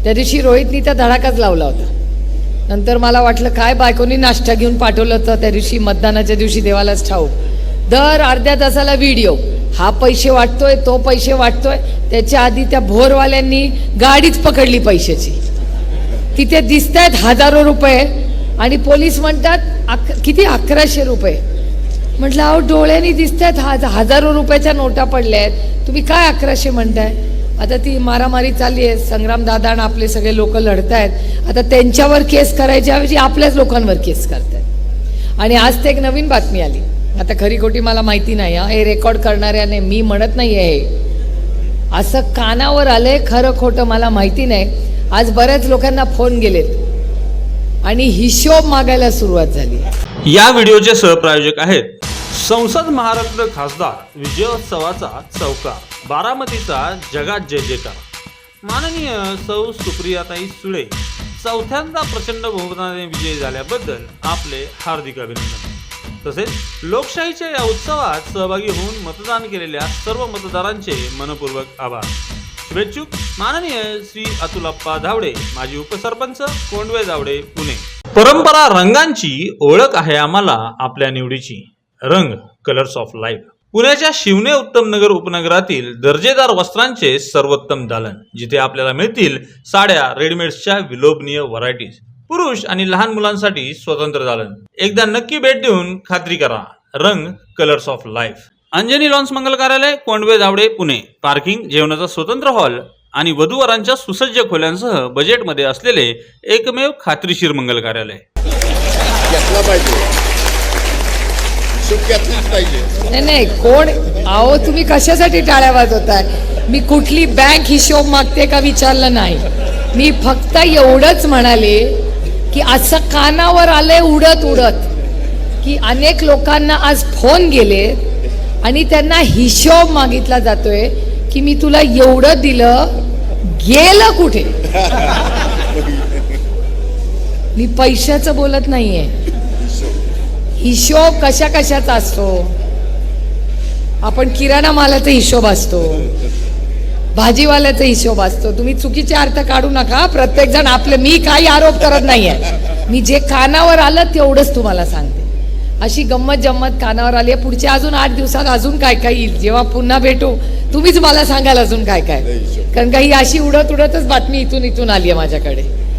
त्या दिवशी रोहितनी त्या धडाकाच लावला होता. नंतर मला वाटलं काय बायकोनी नाश्ता घेऊन पाठवलं तर त्या दिवशी मतदानाच्या दिवशी देवालाच ठाऊक. दर अर्ध्या तासाला व्हिडिओ, हा पैसे वाटतोय तो पैसे वाटतोय. त्याच्या आधी त्या भोरवाल्यांनी गाडीच पकडली पैशाची, तिथे दिसत आहेत हजारो रुपये आणि पोलीस म्हणतात किती 1100 रुपये. म्हटलं अहो डोळ्यांनी दिसत आहेत हजारो रुपयाच्या नोटा पडल्या आहेत, तुम्ही काय 1100 म्हणताय. आता ती मारामारी चालली आहे, संग्राम दादा आणि आपले सगळे लोक लढत आहेत. आता त्यांच्यावर केस करायच्या ऐवजी आपल्याच लोकांवर केस करतायत. आणि आज ते एक नवीन बातमी आली, आता खरी खोटी मला माहिती नाही, हे रेकॉर्ड करणाऱ्याने, मी म्हणत नाही आहे, असं कानावर आलंय, खरं खोटं मला माहिती नाही. आज बऱ्याच लोकांना फोन गेलेत आणि हिशोब मागायला सुरुवात झाली. या व्हिडिओचे सहप्रायोजक आहेत संसद महारत्न खासदार विजयोत्सवाचा चौका, बारामतीचा जगात जय जयकार. माननीय सौ सुप्रियाताई सुळे चौथ्यांदा प्रचंड बहुमताने विजयी झाल्याबद्दल आपले हार्दिक अभिनंदन. तसेच लोकशाहीच्या या उत्सवात सहभागी होऊन मतदान केलेल्या सर्व मतदारांचे मनपूर्वक आभार. शुभेच्छुक माननीय श्री अतुलप्पा धावडे, माजी उपसरपंच, कोंडवे जावडे, पुणे. परंपरा रंगांची ओळख आहे आम्हाला आपल्या निवडीची. रंग कलर्स ऑफ लाईफ. पुण्याच्या शिवने उत्तम नगर उपनगरातील दर्जेदार वस्त्रांचे सर्वोत्तम दालन, जिथे आपल्याला मिळतील साड्या, रेडीमेड्सच्या विलोभनीय व्हरायटीज. पुरुष आणि लहान मुलांसाठी स्वतंत्र दालन. एकदा नक्की भेट देऊन खात्री करा. रंग colours of life. Anjani lawns मंगल कार्यालय, कोंडवे जावडे, पुणे. पार्किंग, जेवणाचा स्वतंत्र हॉल आणि वधूवरांच्या सुसज्ज खोल्यांसह बजेटमध्ये असलेले एकमेव खात्रीशीर मंगल कार्यालय. नाही नाही, कोण अहो तुम्ही कशासाठी टाळ्या वाजवताय. मी कुठली बँक हिशोब मागते का विचारलं नाही. मी फक्त एवढंच म्हणाले की असं कानावर आलंय उडत उडत की अनेक लोकांना आज फोन गेले आणि त्यांना हिशोब मागितला जातोय की मी तुला एवढं दिलं, गेलं कुठे. मी पैशाचं बोलत नाहीये. हिशोब कशा कशाचा असतो. आपण किराणा मालाचा हिशोब असतो, भाजीवाल्याचा हिशोब असतो. तुम्ही चुकीचे अर्थ काढू नका. प्रत्येक जण आपले, मी काही आरोप करत नाहीये. मी जे कानावर आलं तेवढंच तुम्हाला सांगते. अशी गंमत जम्मत कानावर आली आहे. पुढच्या अजून 8 दिवसात अजून काय काय येईल. जेव्हा पुन्हा भेटू तुम्हीच मला सांगाल अजून काय काय, कारण काही अशी उडत उडतच बातमी इथून आली आहे माझ्याकडे.